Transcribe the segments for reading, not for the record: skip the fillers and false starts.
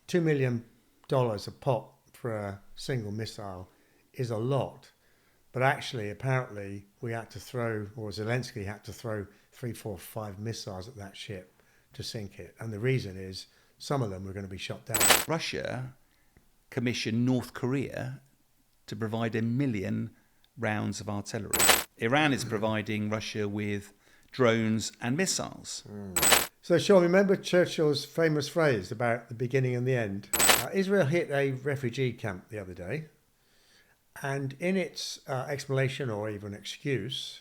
$2 million a pop for a single missile is a lot. But actually, apparently, we had to throw, or Zelensky had to throw 3, 4, 5 missiles at that ship to sink it. And the reason is some of them were going to be shot down. Russia commissioned North Korea to provide 1 million rounds of artillery. Iran is providing Russia with drones and missiles. So, Sean, remember Churchill's famous phrase about the beginning and the end? Israel hit a refugee camp the other day, and in its explanation or even excuse,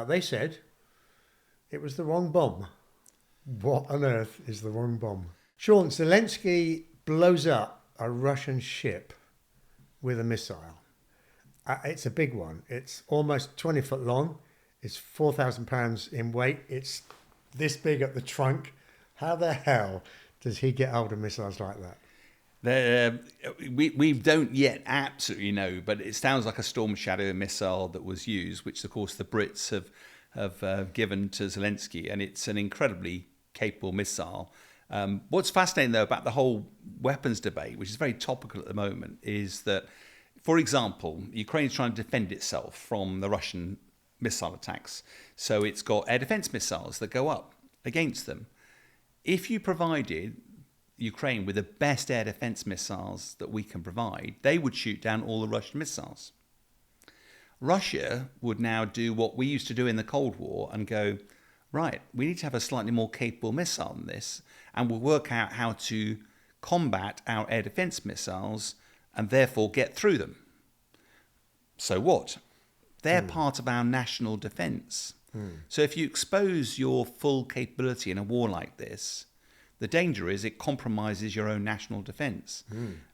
they said it was the wrong bomb. What on earth is the wrong bomb? Sean, Zelensky blows up a Russian ship with a missile. It's a big one. It's almost 20 foot long. It's 4,000 pounds in weight. It's this big at the trunk. How the hell does he get hold of missiles like that? We don't yet absolutely know, but it sounds like a Storm Shadow missile that was used, which of course the Brits have given to Zelensky, and it's an incredibly capable missile. What's fascinating though about the whole weapons debate, which is very topical at the moment, is that, for example, Ukraine's trying to defend itself from the Russian missile attacks. So it's got air defense missiles that go up against them. If you provided Ukraine with the best air defense missiles that we can provide, they would shoot down all the Russian missiles. Russia would now do what we used to do in the Cold War and go, right, we need to have a slightly more capable missile than this, and we'll work out how to combat our air defense missiles and therefore get through them. So what? They're part of our national defense. So if you expose your full capability in a war like this, the danger is it compromises your own national defense.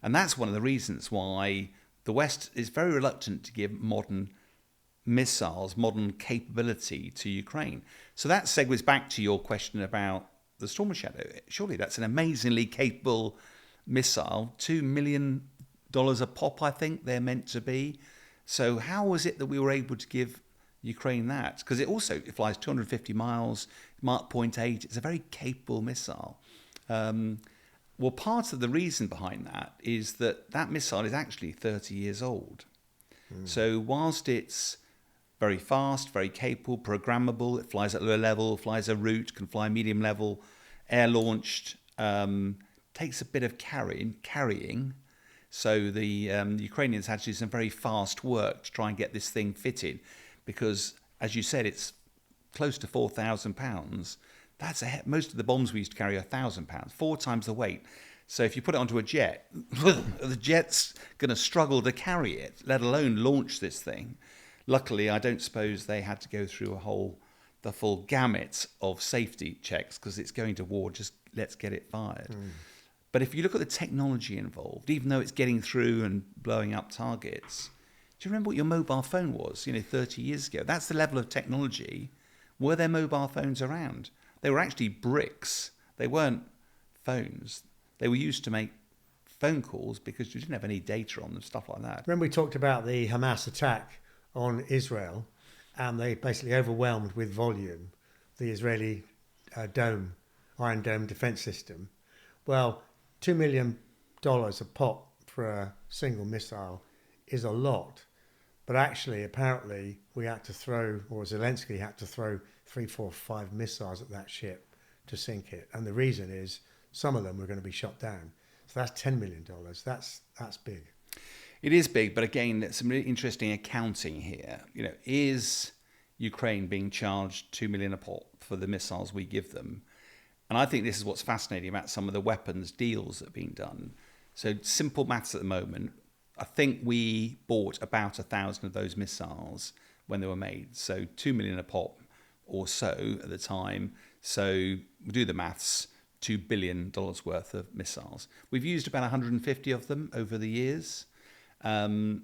And that's one of the reasons why the West is very reluctant to give modern missiles, modern capability to Ukraine. So that segues back to your question about the Storm Shadow. Surely that's an amazingly capable missile, $2 million a pop, I think they're meant to be. So how was it that we were able to give Ukraine that? Because it flies 250 miles, Mach 0.8. It's a very capable missile. Well, part of the reason behind that is that missile is actually 30 years old. So whilst it's very fast, very capable, programmable, it flies at low level, flies a route, can fly medium level, air launched, takes a bit of carrying. So the Ukrainians had to do some very fast work to try and get this thing fitted, because, as you said, it's close to 4,000 pounds. Most of the bombs we used to carry are 1,000 pounds, 4 times the weight. So if you put it onto a jet, the jet's going to struggle to carry it, let alone launch this thing. Luckily, I don't suppose they had to go through the full gamut of safety checks, because it's going to war, just let's get it fired. But if you look at the technology involved, even though it's getting through and blowing up targets, do you remember what your mobile phone was, 30 years ago? That's the level of technology. Were there mobile phones around? They were actually bricks. They weren't phones. They were used to make phone calls because you didn't have any data on them, stuff like that. Remember we talked about the Hamas attack on Israel, and they basically overwhelmed with volume the Israeli Iron Dome defense system. Well, $2 million a pop for a single missile is a lot. But actually, apparently, we had to throw, or Zelensky had to throw 3, 4, 5 missiles at that ship to sink it. And the reason is some of them were going to be shot down. So that's $10 million. That's big. It is big, but again, there's some really interesting accounting here. Is Ukraine being charged $2 million a pop for the missiles we give them? And I think this is what's fascinating about some of the weapons deals that are being done. So simple maths at the moment. I think we bought about 1,000 of those missiles when they were made. So $2 million a pop or so at the time. So we do the maths, $2 billion worth of missiles. We've used about 150 of them over the years. They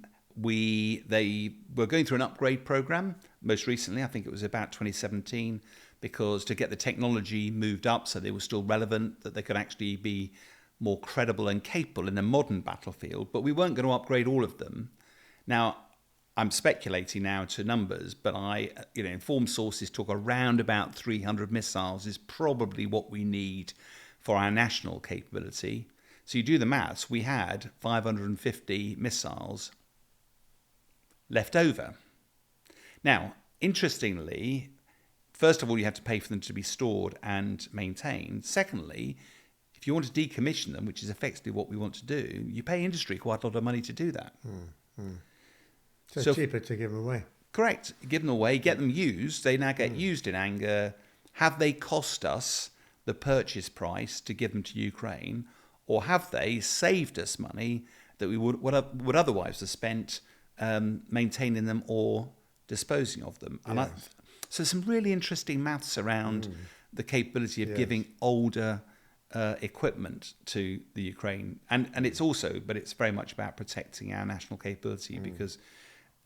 were going through an upgrade program most recently. I think it was about 2017, because to get the technology moved up so they were still relevant, that they could actually be more credible and capable in a modern battlefield. But we weren't going to upgrade all of them. Now, I'm speculating now to numbers, but informed sources talk around about 300 missiles is probably what we need for our national capability. So you do the maths, we had 550 missiles left over. Now, interestingly, first of all, you have to pay for them to be stored and maintained. Secondly, if you want to decommission them, which is effectively what we want to do, you pay industry quite a lot of money to do that. So it's cheaper to give them away. Correct. Give them away, get them used. They now get used in anger. Have they cost us the purchase price to give them to Ukraine? Or have they saved us money that we would otherwise have spent maintaining them or disposing of them? And Yes. so some really interesting maths around the capability of giving older equipment to the Ukraine. And it's also, but it's very much about protecting our national capability because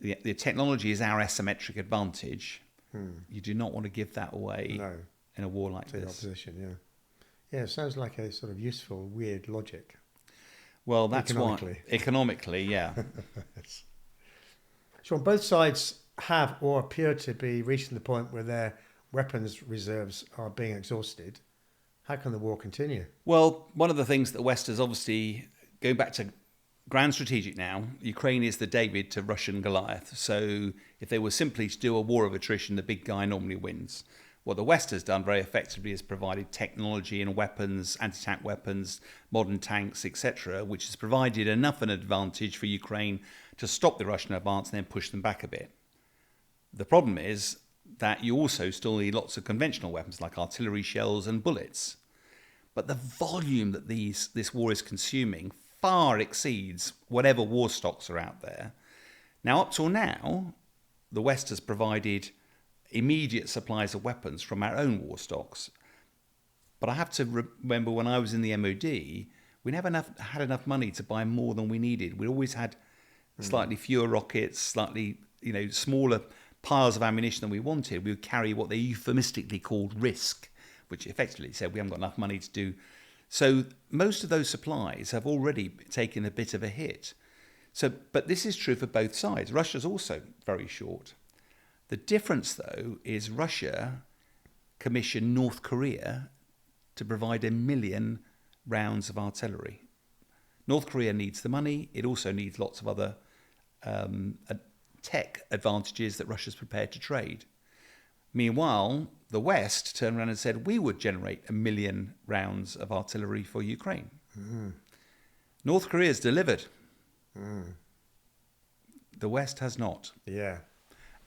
the technology is our asymmetric advantage. You do not want to give that away in a war like To the this. opposition, yeah. Yeah, it sounds like a sort of useful, weird logic. Well, that's Economically. why economically, yeah. So both sides have or appear to be reaching the point where their weapons reserves are being exhausted. How can the war continue? Well, one of the things that the West is obviously going back to grand strategic now. Ukraine is the David to Russian Goliath. So if they were simply to do a war of attrition, the big guy normally wins. What the West has done very effectively is provided technology and weapons, anti-tank weapons, modern tanks, etc., which has provided enough an advantage for Ukraine to stop the Russian advance and then push them back a bit. The problem is that you also still need lots of conventional weapons like artillery shells and bullets. But the volume that this war is consuming far exceeds whatever war stocks are out there. Now, up till now, the West has provided immediate supplies of weapons from our own war stocks. But I have to remember when I was in the MOD, we never had enough money to buy more than we needed. We always had slightly fewer rockets, slightly smaller piles of ammunition than we wanted. We would carry what they euphemistically called risk, which effectively said we haven't got enough money to do. So most of those supplies have already taken a bit of a hit. But this is true for both sides. Russia's also very short. The difference, though, is Russia commissioned North Korea to provide 1 million rounds of artillery. North Korea needs the money. It also needs lots of other tech advantages that Russia's prepared to trade. Meanwhile, the West turned around and said we would generate 1 million rounds of artillery for Ukraine. North Korea's delivered. The West has not. Yeah.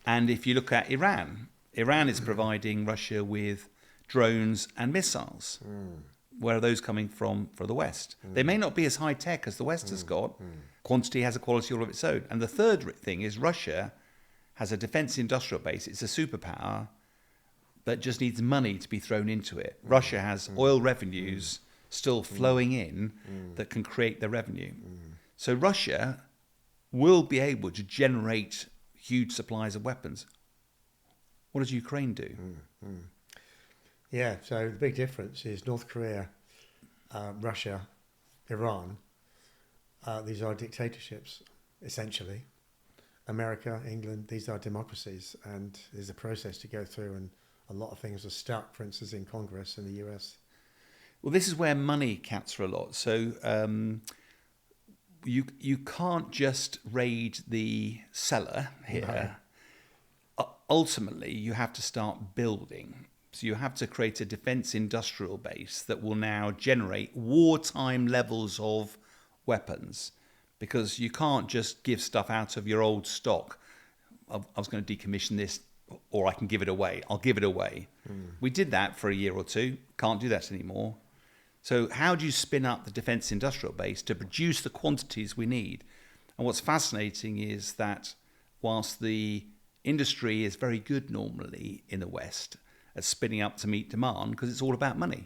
And if you look at Iran, Iran is providing Russia with drones and missiles. Where are those coming from for the West? They may not be as high tech as the West has got. Quantity has a quality all of its own. And the third thing is Russia has a defense industrial base. It's a superpower that just needs money to be thrown into it. Russia has oil revenues still flowing in that can create the revenue. So Russia will be able to generate huge supplies of weapons. What does Ukraine do? Yeah, so the big difference is North Korea, Russia, Iran. These are dictatorships, essentially. America, England, these are democracies, and there's a process to go through, and a lot of things are stuck, for instance, in Congress in the US. Well, this is where money counts for a lot. So you can't just raid the cellar here. Ultimately, you have to start building. So you have to create a defense industrial base that will now generate wartime levels of weapons, because you can't just give stuff out of your old stock. I was going to decommission this, or I can give it away. I'll give it away. We did that for a year or two. Can't do that anymore. So how do you spin up the defense industrial base to produce the quantities we need? And what's fascinating is that whilst the industry is very good normally in the West at spinning up to meet demand, because it's all about money.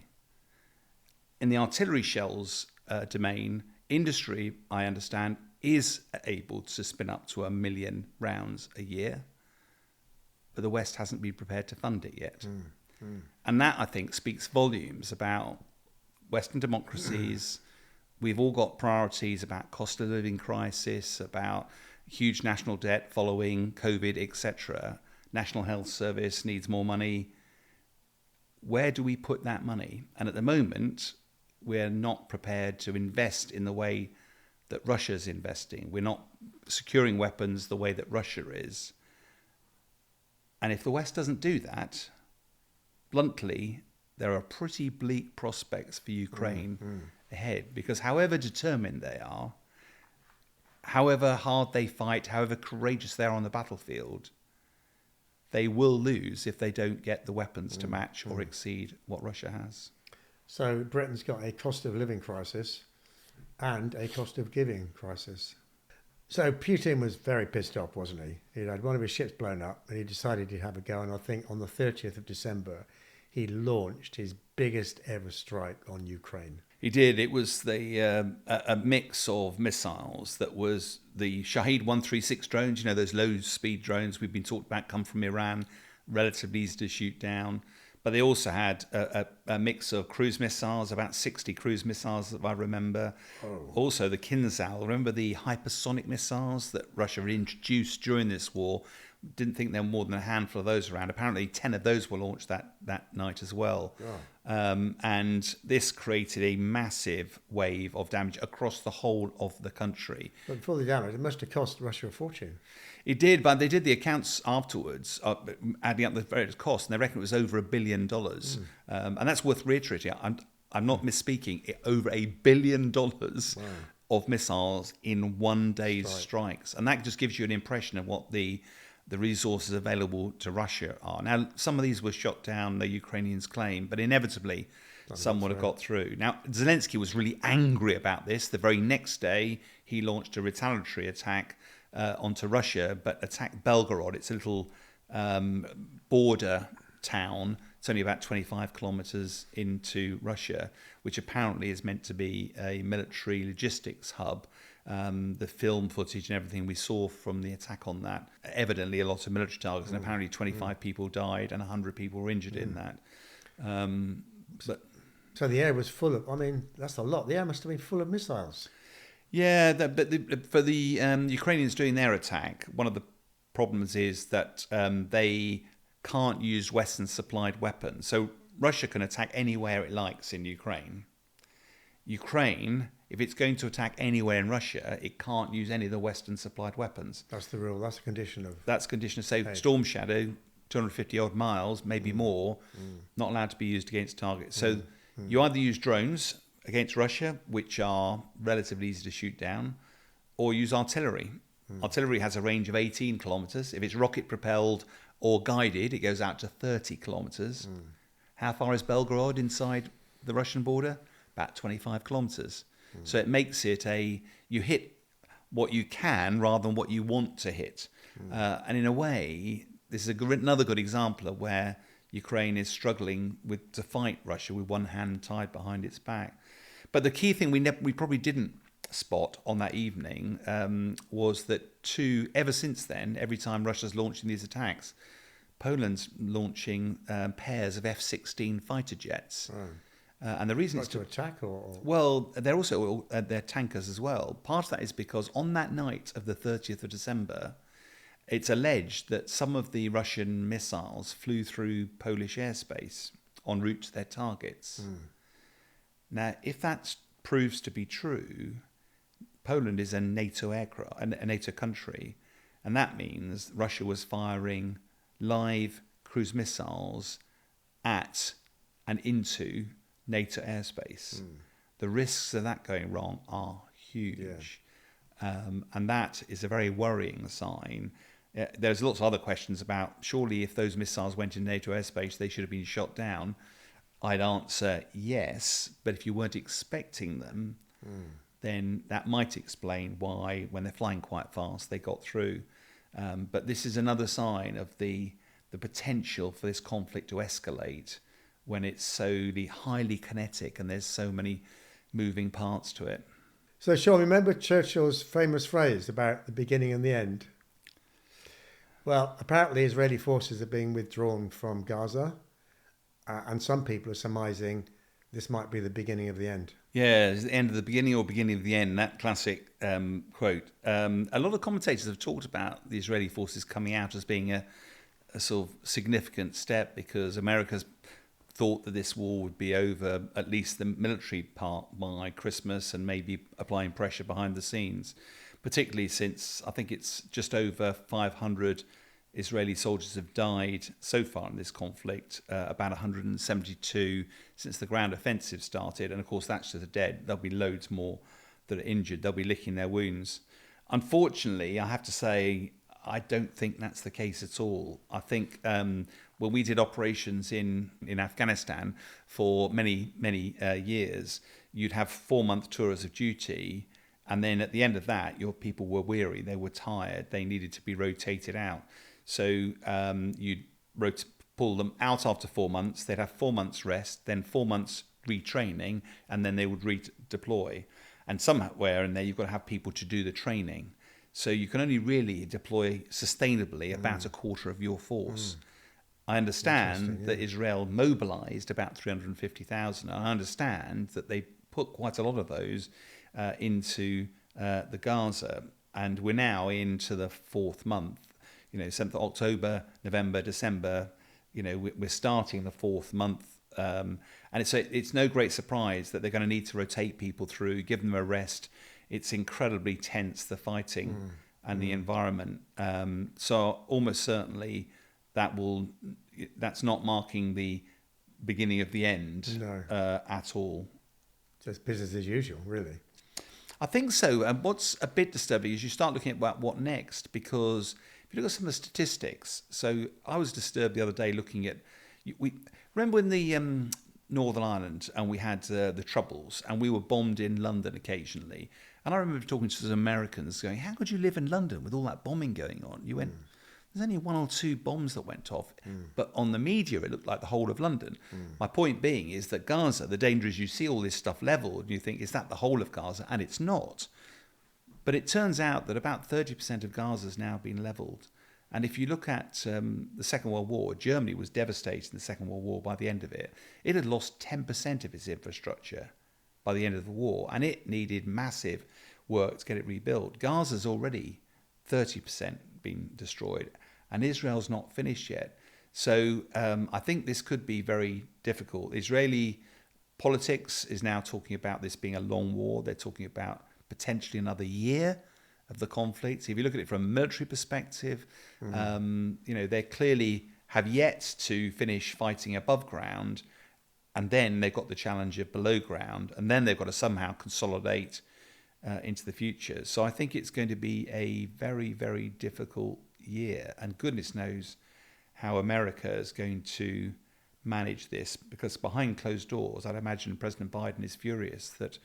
In the artillery shells domain, industry, I understand, is able to spin up to 1 million rounds a year, but the West hasn't been prepared to fund it yet. And that, I think, speaks volumes about Western democracies. We've all got priorities about cost of living crisis, about huge national debt following COVID, etc. National Health Service needs more money. Where do we put that money? And at the moment, we're not prepared to invest in the way that Russia's investing. We're not securing weapons the way that Russia is. And if the West doesn't do that, bluntly, there are pretty bleak prospects for Ukraine ahead, because however determined they are, however hard they fight, however courageous they are on the battlefield, they will lose if they don't get the weapons to match or exceed what Russia has. So Britain's got a cost of living crisis and a cost of giving crisis. So Putin was very pissed off, wasn't he? He'd had one of his ships blown up and he decided he'd have a go. And I think on the 30th of December, he launched his biggest ever strike on Ukraine. He did. It was a mix of missiles that was the Shahed 136 drones, those low-speed drones we've been talking about come from Iran, relatively easy to shoot down. But they also had a mix of cruise missiles, about 60 cruise missiles, if I remember. Oh. Also the Kinzhal, remember the hypersonic missiles that Russia introduced during this war? Didn't think there were more than a handful of those around. Apparently 10 of those were launched that night as well. Oh. And this created a massive wave of damage across the whole of the country. But for the damage, it must have cost Russia a fortune. It did, but they did the accounts afterwards, adding up the various costs, and they reckon it was over $1 billion. And that's worth reiterating. I'm not misspeaking. Over $1 billion of missiles in one day's strikes. And that just gives you an impression of what the resources available to Russia are. Now, some of these were shot down, the Ukrainians claim, but inevitably some would have got through. Now, Zelensky was really angry about this. The very next day, he launched a retaliatory attack onto Russia, but attacked Belgorod. It's a little border town. It's only about 25 kilometers into Russia, which apparently is meant to be a military logistics hub. The film footage and everything we saw from the attack on that, evidently a lot of military targets, and apparently 25 people died and 100 people were injured in that. So the air was full of, that's a lot. The air must have been full of missiles. Yeah, for the Ukrainians doing their attack, one of the problems is that they can't use Western-supplied weapons. So Russia can attack anywhere it likes in Ukraine. Ukraine, if it's going to attack anywhere in Russia, it can't use any of the Western-supplied weapons. That's the rule. That's a condition of... That's a condition of, say, Storm Shadow, 250-odd miles, maybe more, not allowed to be used against targets. So you either use drones against Russia, which are relatively easy to shoot down, or use artillery. Artillery has a range of 18 kilometers. If it's rocket-propelled or guided, it goes out to 30 kilometers. How far is Belgorod inside the Russian border? About 25 kilometers. So it makes it you hit what you can rather than what you want to hit. And in a way, this is another good example of where Ukraine is struggling to fight Russia with one hand tied behind its back. But the key thing we probably didn't spot on that evening was that ever since then, every time Russia's launching these attacks, Poland's launching pairs of F-16 fighter jets. And the reason it's to attack or... Well, they're also they're tankers as well. Part of that is because on that night of the 30th of December, it's alleged that some of the Russian missiles flew through Polish airspace en route to their targets. Now, if that proves to be true, Poland is a NATO country, and that means Russia was firing live cruise missiles at and into NATO airspace. The risks of that going wrong are huge. And that is a very worrying sign. There's lots of other questions about, surely if those missiles went in NATO airspace, they should have been shot down. I'd answer yes, but if you weren't expecting them, then that might explain why, when they're flying quite fast, they got through. But this is another sign of the potential for this conflict to escalate when it's so highly kinetic and there's so many moving parts to it. So, Sean, remember Churchill's famous phrase about the beginning and the end? Well, apparently Israeli forces are being withdrawn from Gaza, and some people are surmising this might be the beginning of the end. Yeah, it's the end of the beginning or beginning of the end, that classic quote. A lot of commentators have talked about the Israeli forces coming out as being a sort of significant step because America's thought that this war would be over, at least the military part, by Christmas, and maybe applying pressure behind the scenes, particularly since I think it's just over 500 Israeli soldiers have died so far in this conflict, about 172 since the ground offensive started. And of course, that's to the dead. There'll be loads more that are injured. They'll be licking their wounds. Unfortunately, I have to say, I don't think that's the case at all. I think when we did operations in Afghanistan for many years, you'd have 4-month tours of duty. And then at the end of that, your people were weary, they were tired, they needed to be rotated out. So you'd pull them out after 4 months, they'd have 4 months rest, then 4 months retraining, and then they would redeploy. And somewhere in there, you've got to have people to do the training. So you can only really deploy sustainably about a quarter of your force. I understand that Israel mobilized about 350,000. And I understand that they put quite a lot of those into the Gaza. And we're now into the 4th month. 7th of October, November, December, we're starting the 4th month. And it's no great surprise that they're going to need to rotate people through, give them a rest. It's incredibly tense, the fighting and the environment. So almost certainly that's not marking the beginning of the end at all. Just business as usual, really. I think so. And what's a bit disturbing is you start looking at what next, because if you look at some of the statistics, so I was disturbed the other day looking at, remember when the Northern Ireland and we had the Troubles and we were bombed in London occasionally, and I remember talking to some Americans going, how could you live in London with all that bombing going on? You went, there's only 1 or 2 bombs that went off, but on the media it looked like the whole of London. My point being is that Gaza, the danger is you see all this stuff leveled and you think, is that the whole of Gaza? And it's not. But it turns out that about 30% of Gaza has now been leveled. And if you look at the Second World War, Germany was devastated in the Second World War by the end of it. It had lost 10% of its infrastructure by the end of the war, and it needed massive work to get it rebuilt. Gaza's already 30% been destroyed, and Israel's not finished yet. So I think this could be very difficult. Israeli politics is now talking about this being a long war. They're talking about potentially another year of the conflict. So if you look at it from a military perspective, they clearly have yet to finish fighting above ground, and then they've got the challenge of below ground, and then they've got to somehow consolidate into the future. So I think it's going to be a very, very difficult year, and goodness knows how America is going to manage this, because behind closed doors, I'd imagine President Biden is furious that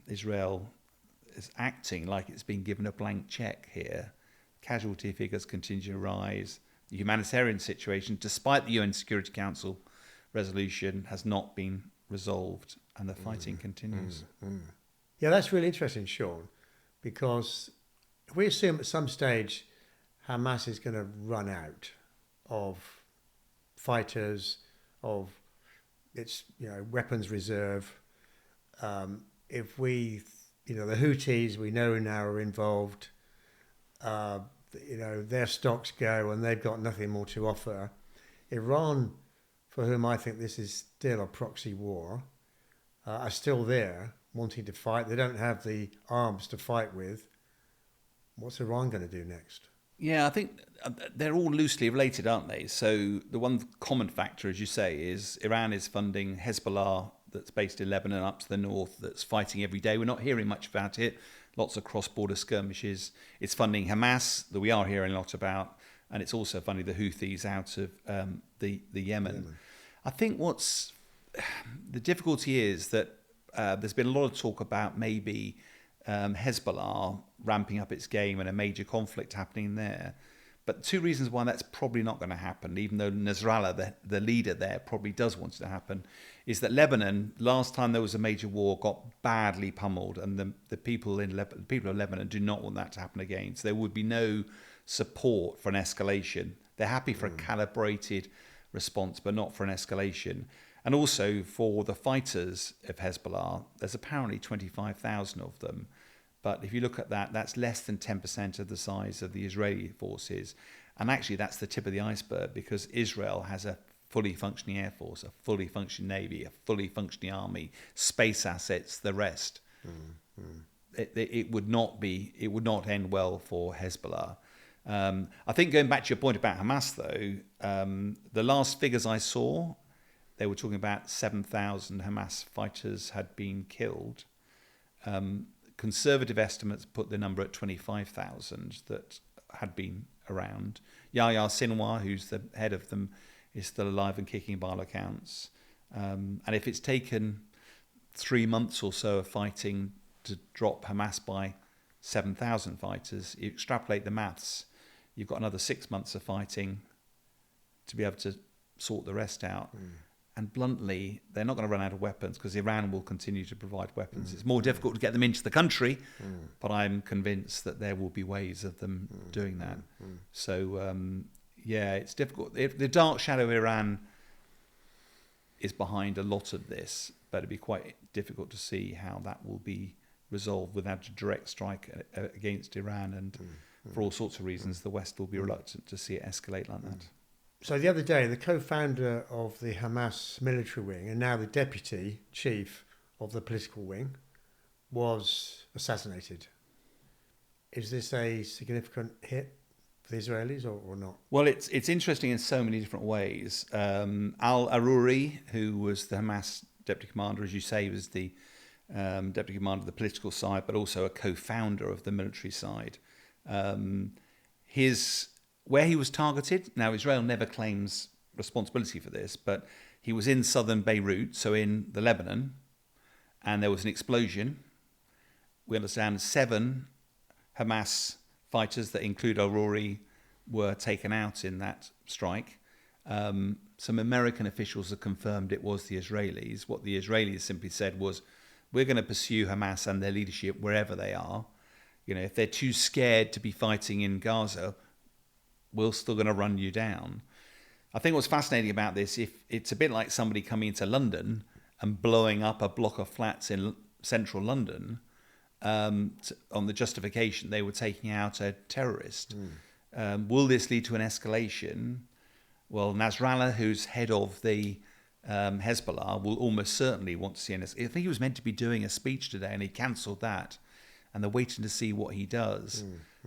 Israel is acting like it's been given a blank check here. Casualty figures continue to rise. The humanitarian situation, despite the UN Security Council resolution, has not been resolved, and the fighting continues. Yeah, that's really interesting, Sean, because if we assume at some stage Hamas is going to run out of fighters, of its weapons reserve, if we, the Houthis we know now are involved, their stocks go and they've got nothing more to offer. Iran, for whom I think this is still a proxy war, are still there wanting to fight. They don't have the arms to fight with. What's Iran going to do next? Yeah, I think they're all loosely related, aren't they? So the one common factor, as you say, is Iran is funding Hezbollah, that's based in Lebanon up to the north, that's fighting every day. We're not hearing much about it. Lots of cross-border skirmishes. It's funding Hamas, that we are hearing a lot about, and it's also funding the Houthis out of the Yemen. I think what's the difficulty is that there's been a lot of talk about maybe Hezbollah ramping up its game and a major conflict happening there. But 2 reasons why that's probably not going to happen, even though Nasrallah, the leader there, probably does want it to happen, is that Lebanon, last time there was a major war, got badly pummeled, and the people of Lebanon do not want that to happen again. So there would be no support for an escalation. They're happy for a calibrated response, but not for an escalation. And also for the fighters of Hezbollah, there's apparently 25,000 of them. But if you look at that, that's less than 10% of the size of the Israeli forces. And actually, that's the tip of the iceberg, because Israel has a fully functioning air force, a fully functioning navy, a fully functioning army, space assets, the rest. It would not end well for Hezbollah. I think going back to your point about Hamas, though, the last figures I saw, they were talking about 7,000 Hamas fighters had been killed. Conservative estimates put the number at 25,000 that had been around. Yahya Sinwar, who's the head of them, is still alive and kicking by all accounts. And if it's taken 3 months or so of fighting to drop Hamas by 7,000 fighters, you extrapolate the maths, you've got another 6 months of fighting to be able to sort the rest out. And bluntly, they're not going to run out of weapons because Iran will continue to provide weapons. It's more difficult to get them into the country, but I'm convinced that there will be ways of them doing that. So, it's difficult. The dark shadow Iran is behind a lot of this, but it'd be quite difficult to see how that will be resolved without a direct strike against Iran. And for all sorts of reasons, the West will be reluctant to see it escalate like that. So the other day, the co-founder of the Hamas military wing and now the deputy chief of the political wing was assassinated. Is this a significant hit for the Israelis or not? Well, it's interesting in so many different ways. Al-Aruri, who was the Hamas deputy commander, as you say, was the deputy commander of the political side, but also a co-founder of the military side. Where he was targeted, now Israel never claims responsibility for this, but he was in southern Beirut, so in the Lebanon, and there was an explosion. We understand 7 Hamas fighters that include Al-Aruri were taken out in that strike. Some American officials have confirmed it was the Israelis. What the Israelis simply said was, we're going to pursue Hamas and their leadership wherever they are. If they're too scared to be fighting in Gaza, we're still going to run you down. I think what's fascinating about this, if it's a bit like somebody coming into London and blowing up a block of flats in central London, on the justification they were taking out a terrorist. Will this lead to an escalation? Well, Nasrallah, who's head of the Hezbollah, will almost certainly want to see an escalation. I think he was meant to be doing a speech today and he cancelled that. And they're waiting to see what he does.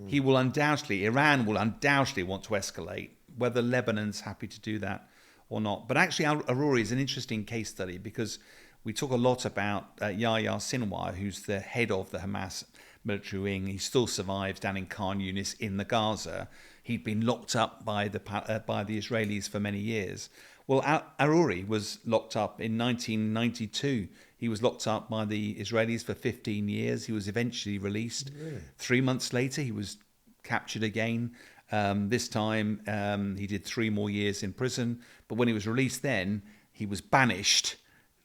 Iran will undoubtedly want to escalate, whether Lebanon's happy to do that or not. But actually, Al-Aruri is an interesting case study because we talk a lot about Yahya Sinwar, who's the head of the Hamas military wing. He still survives down in Khan Yunis in the Gaza. He'd been locked up by the Israelis for many years. Well, Al-Aruri was locked up in 1992. He was locked up by the Israelis for 15 years. He was eventually released. Really? 3 months later, he was captured again. This time, he did 3 more years in prison. But when he was released then, he was banished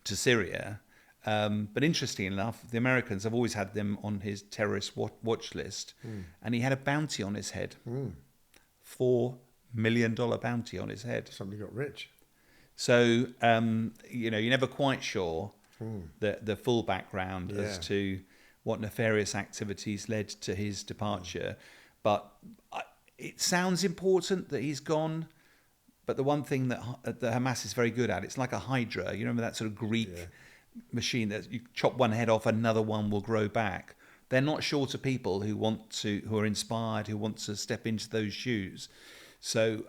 to Syria. But interestingly enough, the Americans have always had them on his terrorist watch list. And he had a bounty on his head. $4 million bounty on his head. Somebody got rich. So, you're never quite sure the full background as to what nefarious activities led to his departure. But it sounds important that he's gone. But the one thing that Hamas is very good at, it's like a hydra. You remember that sort of Greek machine that you chop one head off, another one will grow back. They're not short of people who are inspired, who want to step into those shoes. So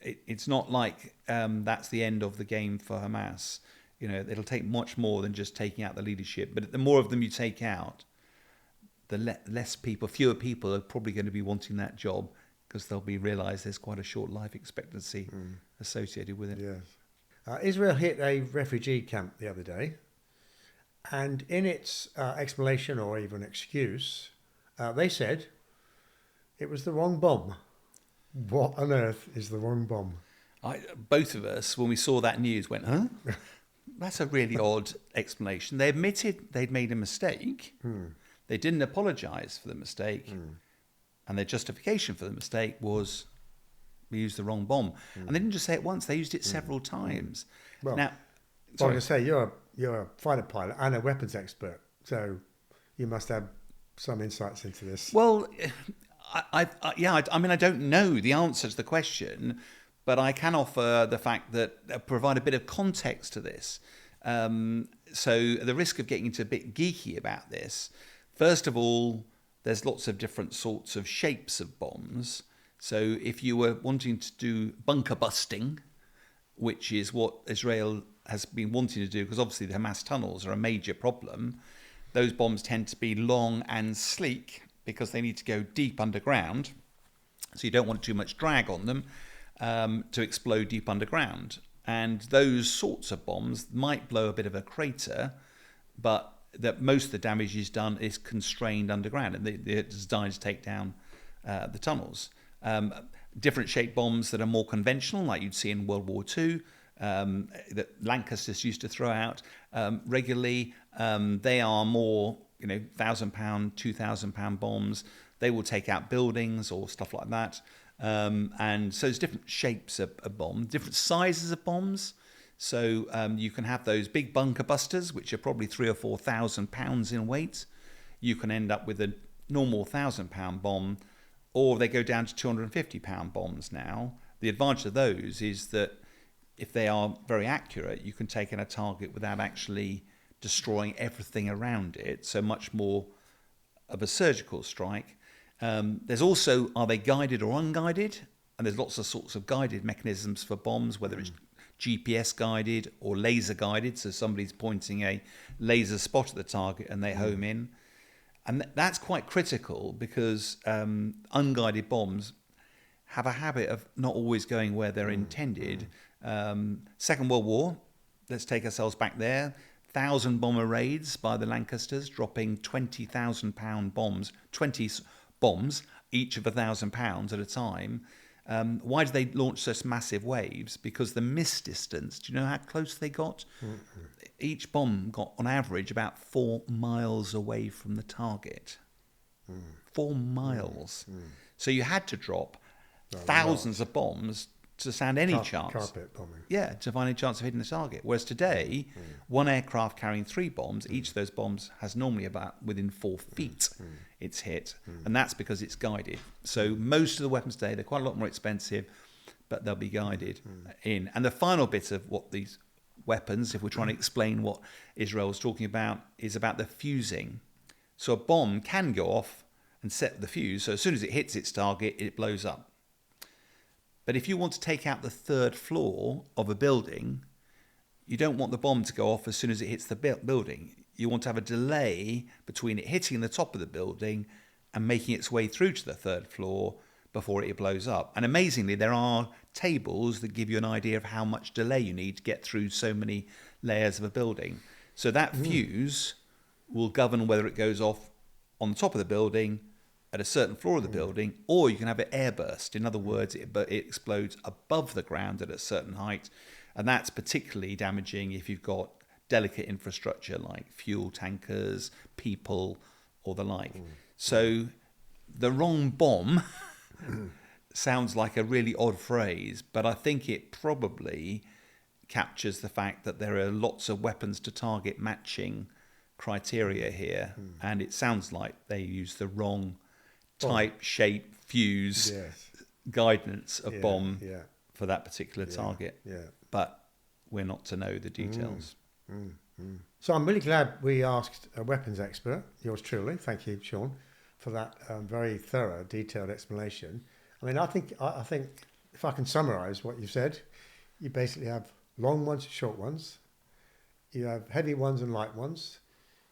it's not like that's the end of the game for Hamas. It'll take much more than just taking out the leadership. But the more of them you take out, the fewer people are probably going to be wanting that job because they'll realise there's quite a short life expectancy associated with it. Yes. Israel hit a refugee camp the other day, and in its explanation or even excuse, they said it was the wrong bomb. What on earth is the wrong bomb? Both of us, when we saw that news, went, huh? That's a really odd explanation. They admitted they'd made a mistake. They didn't apologise for the mistake. And their justification for the mistake was, we used the wrong bomb. And they didn't just say it once, they used it several times. Well, now, I was going to say, you're a fighter pilot and a weapons expert, so you must have some insights into this. Well, I don't know the answer to the question, but I can offer the fact that provide a bit of context to this. So the risk of getting into a bit geeky about this, first of all, there's lots of different sorts of shapes of bombs. So if you were wanting to do bunker busting, which is what Israel has been wanting to do, because obviously the Hamas tunnels are a major problem, those bombs tend to be long and sleek because they need to go deep underground. So you don't want too much drag on them to explode deep underground. And those sorts of bombs might blow a bit of a crater, but that most of the damage is done is constrained underground, and they're designed to take down the tunnels. Different shaped bombs that are more conventional, like you'd see in World War II, that Lancasters used to throw out regularly. They are more, 1,000-pound, 2,000-pound bombs. They will take out buildings or stuff like that. And so there's different shapes of bomb, different sizes of bombs. So you can have those big bunker busters, which are probably 3,000 or 4,000 pounds in weight. You can end up with a normal 1,000-pound bomb, or they go down to 250-pound bombs now. The advantage of those is that if they are very accurate, you can take in a target without actually destroying everything around it. So much more of a surgical strike. There's also, are they guided or unguided? And there's lots of sorts of guided mechanisms for bombs, whether it's GPS guided or laser guided. So somebody's pointing a laser spot at the target and they home in. And that's quite critical because unguided bombs have a habit of not always going where they're intended. Second World War, let's take ourselves back there. 1,000 bomber raids by the Lancasters, dropping 20,000-pound bombs, 20 bombs, each of 1,000 pounds at a time. Why did they launch such massive waves? Because the miss distance, do you know how close they got? Each bomb got, on average, about 4 miles away from the target. 4 miles. So you had to drop thousands of bombs to stand any chance. Carpet bombing. Yeah, to find any chance of hitting the target. Whereas today, one aircraft carrying 3 bombs, each of those bombs has normally about within 4 feet it's hit. And that's because it's guided. So most of the weapons today, they're quite a lot more expensive, but they'll be guided in. And the final bit of what these weapons, if we're trying to explain what Israel is talking about, is about the fusing. So a bomb can go off and set the fuse. So as soon as it hits its target, it blows up. But if you want to take out the 3rd floor of a building, you don't want the bomb to go off as soon as it hits the building. You want to have a delay between it hitting the top of the building and making its way through to the 3rd floor before it blows up. And amazingly, there are tables that give you an idea of how much delay you need to get through so many layers of a building. So that fuse will govern whether it goes off on the top of the building, at a certain floor of the building, or you can have it airburst. In other words, it explodes above the ground at a certain height. And that's particularly damaging if you've got delicate infrastructure like fuel tankers, people, or the like. So the wrong bomb sounds like a really odd phrase, but I think it probably captures the fact that there are lots of weapons to target matching criteria here. And it sounds like they use the wrong type, shape, fuse, guidance of bomb for that particular target. But we're not to know the details. So I'm really glad we asked a weapons expert, yours truly. Thank you, Sean, for that very thorough, detailed explanation. I mean, I think if I can summarise what you've said, you basically have long ones, short ones. You have heavy ones and light ones.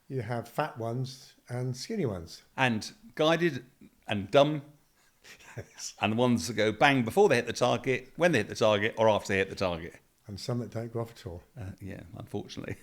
You have fat ones and skinny ones. And guided and dumb, and the ones that go bang before they hit the target, when they hit the target, or after they hit the target. And some that don't go off at all. Yeah, unfortunately.